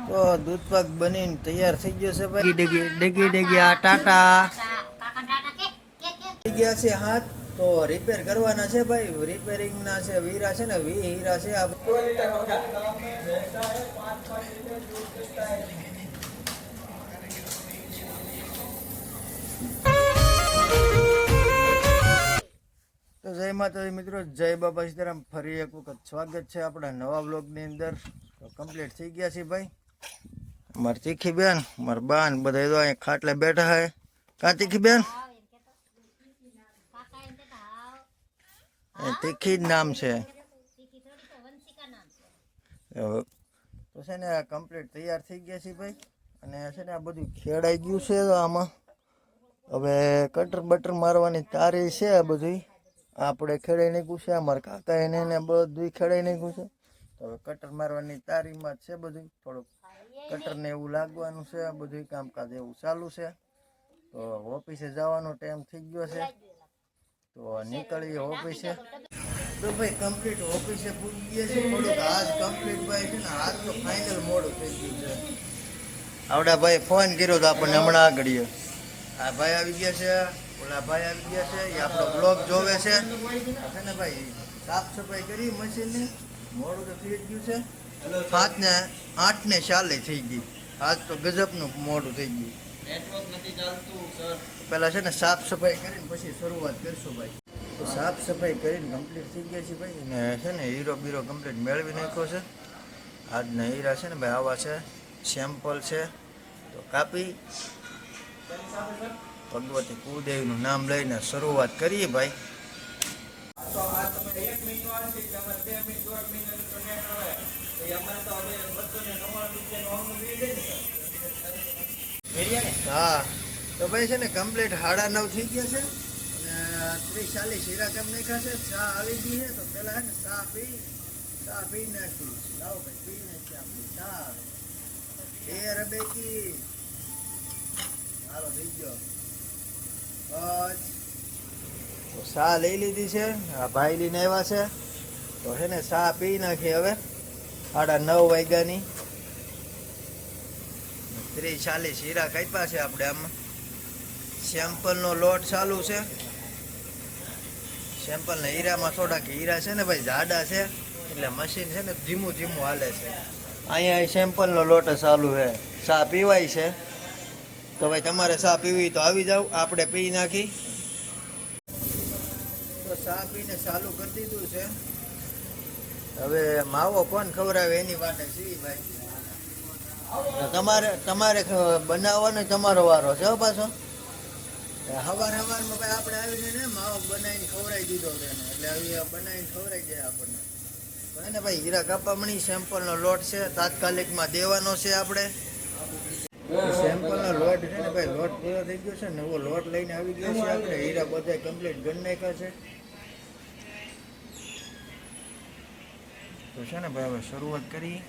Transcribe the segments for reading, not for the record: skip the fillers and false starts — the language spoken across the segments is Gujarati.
તો દૂધ પાક બનીને તૈયાર થઈ ગયો છે ભાઈ. ડગી આ ટાટા થઈ ગયા છે હાથ. તો રિપેર કરવાના છે ભાઈ. રિપેરિંગ ના છે વીરા છે ને હીરા છે આ. તો જય માતાજી મિત્રો, જય બાબા સીતારામ. ફરી એક વખત સ્વાગત છે આપણા નવા બ્લોગની અંદર. તો કમ્પ્લીટ થઈ ગયા છે ભાઈ. મારી તીખી બેન, મારા બાન બધા તો અહીંયા ખાટલે બેઠા હે. કાં તીખી બેન? તીખી જ નામ છે. તો છે ને કમ્પ્લીટ તૈયાર થઈ ગયા છે ભાઈ. અને છે ને આ બધું ખેડાઈ ગયું છે આમાં. હવે કટર બટર મારવાની તારી છે આ બધી. આપણે ખેડાઈ નાખ્યું છે. અમારા કાકા એને બધું ખેડાઈ નાખ્યું છે. તો હવે કટર મારવાની તારીમાં જ છે બધું. થોડુંક કટરને એવું લાગવાનું છે. બધું કામકાજ એવું ચાલુ છે. તો ઓફિસે જવાનો ટાઈમ થઈ ગયો છે. તો નીકળીએ ઓફિસે. તો ભાઈ કમ્પ્લીટ ઓફિસે પૂરી ગયા છે. થોડુંક આજ કમ્પ્લીટ ભાઈ છે ને આજ તો ફાઇનલ મોડું થઈ ગયું છે. આવડા ભાઈ ફોન કર્યો તો આપણને હમણાં આગળ. આ ભાઈ આવી ગયા છે, ઓલા ભાઈ આવી ગયા છે. એ આપણો બ્લોગ જોવે છે ને ભાઈ. સાફ સફાઈ કરી મશીનની. મોડું તો થઈ ગયું છે. 8:40 થઈ ગઈ. આજ તો ગજબનું મોડું થઈ ગયું. પેલા છે ને સાફ સફાઈ કરીને પછી શરૂઆત કરશું ભાઈ. તો સાફ સફાઈ કરીને કમ્પ્લીટ થઈ ગયા છે ભાઈ. ને છે ને હીરો બીરો કમ્પ્લીટ મેળવી નાખ્યો છે. આજના હીરા છે ને ભાઈ આવા છે. સેમ્પલ છે. તો કાપી ભગવતી કુળદેવીનું નામ લઈને શરૂઆત કરીએ ભાઈ. હા તો ભાઈ છે ને કમ્પ્લીટ 9:30 થઈ ગયા છે. અને 30-40 હીરા કેમ નાખ્યા છે. ચા આવી ગઈ છે. તો પેલા છે ને ચા પી નાખી. લાવો ભાઈ પી નાખી આપણી ચા. એ રબેકી હાલો થઈ ગયો. તો ચા લઈ લીધી છે. આ ભાઈ લઈને આવ્યા છે. તો છે ને ચા પી નાખી. હવે 9:30 વાગ્યાની. 30-40 હીરા કાપ્યા છે આપણે. આમાં સેમ્પલનો લોટ ચાલુ છે. સેમ્પલના હીરામાં થોડાક હીરા છે ને ભાઈ જાડા છે. એટલે મશીન છે ને ધીમું હાલે છે. અહીંયા સેમ્પલનો લોટ ચાલુ છે. ચા પીવાય છે. તો ભાઈ તમારે ચા પીવી તો આવી જાવ. આપણે પી નાખી. તો ચા પીને ચાલુ કરી દીધું છે. હવે માવો કોણ ખવડાવે એની વાતે છે ભાઈ. તમારે બનાવવાનો તમારો વારો છે પાછો. સવારમાં ભાઈ આપણે આવીને ને માવો બનાવીને ખવડાવી દીધો છે. એટલે હવે બનાવીને ખવડાવી જાય આપણને. અને ભાઈ હીરા કાપામણી સેમ્પલનો લોટ છે. તાત્કાલિકમાં દેવાનો છે આપણે. સેમ્પલનો લોટ છે ને ભાઈ લોટ પૂરો થઈ ગયો છે. નવો લોટ લઈને આવી ગયો છે આપણે. હીરા બધા કમ્પ્લીટ ગણ નાખ્યા છે. તો છે ને ભાઈ હવે શરૂઆત કરી.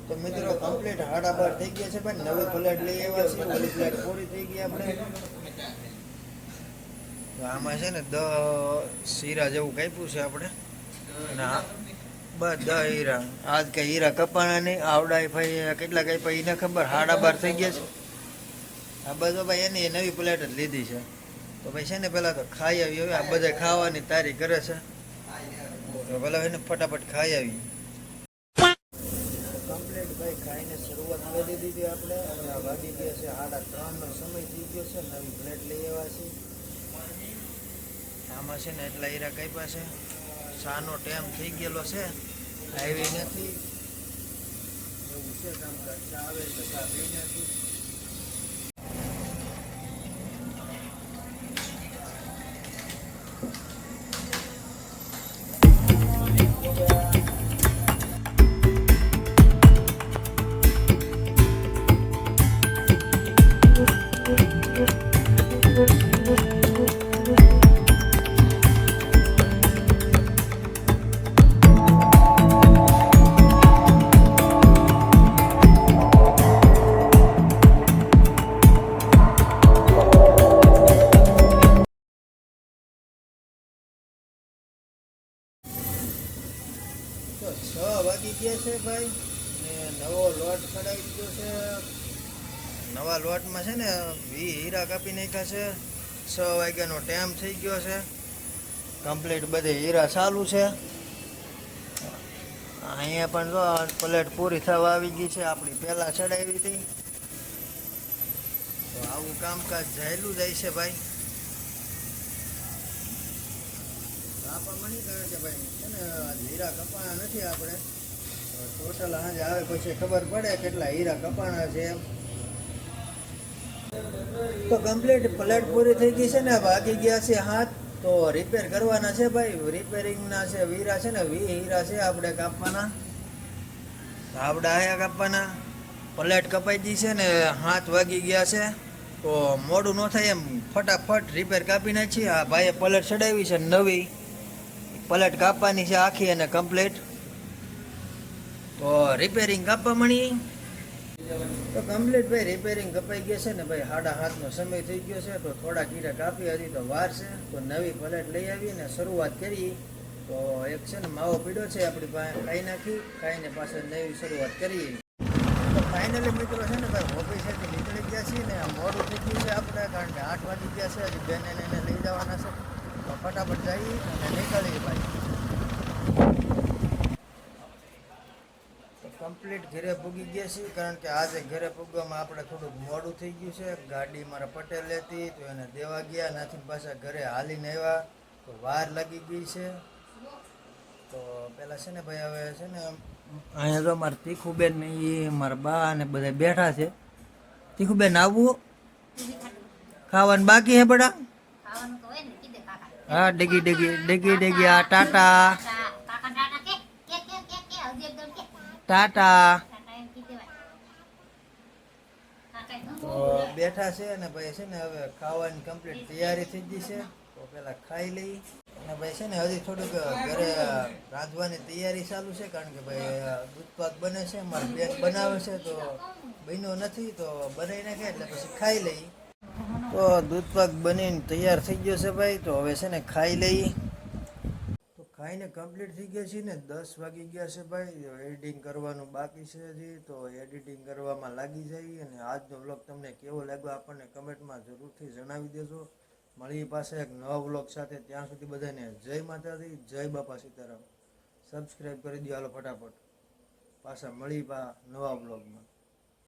તો મિત્રો કમ્પ્લીટ 12:30 થઈ ગયા છે ભાઈ. નવી પ્લેટ લઈ આવ્યા છે. ઓલી પ્લેટ પૂરી થઈ ગઈ આપણે. આમાં છે ને 10 હીરા જેવું કાપ્યું છે આપણે. અને બધા હીરા આજ કઈ હીરા કપાણા નહીં. આવડાય ભાઈ કેટલા કાપ્યા એને ખબર. 12:30 થઈ ગયા છે. આ બધો ભાઈ એની નવી પ્લેટ જ લીધી છે. તો ભાઈ છે ને પેલા તો ખાઈ આવી. હવે આ બધા ખાવાની તારી કરે છે. તો પેલા એને ફટાફટ ખાઈ આવી. કમ્પ્લીટ ભાઈ ખાઈને શરૂઆત કરી દીધી આપણે. અને વાગી ગયા છે 3:30નો સમય થઈ ગયો છે. નવી પ્લેટ લઈ આવ્યા છે. આમાં છે ને એટલા હીરા કાપ્યા છે. ચાનો ટાઈમ થઈ ગયેલો છે. આવી નથી એવું છે કામકાજ. ચા આવે તો ચા પી નાખી. છે ભાઈ, ને નવો લોટ કઢાઈ ગયો છે. નવા લોટમાં છે ને હીરા કાપી નાખ્યા છે. 6 વાગ્યાનો ટાઈમ થઈ ગયો છે. કમ્પ્લીટ બધે હીરા ચાલુ છે. અહીંયા પણ જો પ્લેટ પૂરી થવા આવી ગઈ છે, આપણી પહેલાં ચડાવી હતી. તો આવું કામકાજ જાયેલું જાય છે ભાઈ. આપણા મની કહે છે ભાઈ છે ને હીરા કપાણા નથી આપણે, ટોટલ હાજે આવે પછી ખબર પડે કેટલા હીરા કપાણા છે એમ. તો કમ્પ્લીટ પ્લેટ પૂરી થઈ ગઈ છે ને, વાગી ગયા છે હાથ. તો રિપેર કરવાના છે ભાઈ, રિપેરિંગના છે હીરા છે ને 20 હીરા છે આપણે કાપવાના. આપણે આયા કાપવાના. પ્લેટ કપાઈ ગઈ છે ને હાથ વાગી ગયા છે. તો મોડું ન થાય એમ ફટાફટ રિપેર કાપી નાખીએ. આ ભાઈએ પ્લેટ ચડાવી છે નવી, પ્લેટ કાપવાની છે આખી અને કમ્પ્લીટ. તો રિપેરિંગ કાપવા મળી. તો કમ્પ્લીટ ભાઈ રિપેરિંગ કપાઈ ગયા છે ને ભાઈ, 7:30નો સમય થઈ ગયો છે. તો થોડા કીરા કાપી હતી તો વાર છે. તો નવી પ્લેટ લઈ આવીએ ને શરૂઆત કરી. તો એક છે ને માવો પીડ્યો છે આપણી પાસે, ખાઈ નાખી, ખાઈને પાછળ નવી શરૂઆત કરીએ. તો ફાઇનલી મિત્રો છે ને ભાઈ ઓફિસ છે નીકળી ગયા છીએ ને મોડું થઈ ગયું છે આપણે, કારણ કે 8 વાગી ગયા છે. હજી બેન એને લઈ જવાના છે. તો ફટાફટ જઈએ અને નીકળીએ ભાઈ. કમ્પ્લીટ ઘરે પૂગી ગયા છીએ, કારણ કે આજે ઘરે પૂગવામાં આપણે થોડુંક મોડું થઈ ગયું છે. ગાડી મારા પટેલ હતી તો એને દેવા ગયા, નાથી પાછા ઘરે હાલીને આવ્યા તો વાર લાગી ગઈ છે. તો પેલા છે ને ભાઈ હવે છે ને અહીંયા તો મારા તીખુબેન ને એ મારા બા ને બધા બેઠા છે. તીખુબેન આવવું ખાવાનું બાકી હે બડા? હા ડેગી ડેગી ડેગી ડેગી આ ટાટા ટાટા. તો બેઠા છે ને ભાઈ છે ને હવે ખાવાની કમ્પ્લીટ તૈયારી થઈ ગઈ છે. તો પેલા ખાઈ લઈ અને ભાઈ છે ને હજી થોડુંક ઘરે રાંધવાની તૈયારી ચાલુ છે, કારણ કે ભાઈ દૂધ પાક બને છે, મારી બેન બનાવે છે. તો બન્યો નથી તો બનાવી નાખે એટલે પછી ખાઈ લઈ. તો દૂધ પાક બનીને તૈયાર થઈ ગયો છે ભાઈ. તો હવે છે ને ખાઈ લઈ. તો ખાઈને કમ્પ્લીટ થઈ ગયા છે ને 10 વાગી ગયા છે ભાઈ. એડિટિંગ કરવાનું બાકી છે હજી, તો એડિટિંગ કરવામાં લાગી જાય. અને આજનો વ્લોગ તમને કેવો લાગ્યો આપણને કમેન્ટમાં જરૂરથી જણાવી દેજો. મળી પાસે એક નવા વ્લોગ સાથે, ત્યાં સુધી બધાને જય માતાજી, જય બાપા સીતારામ. સબસ્ક્રાઈબ કરી દો હાલો ફટાફટ. પાછા મળી પા નવા વ્લોગમાં.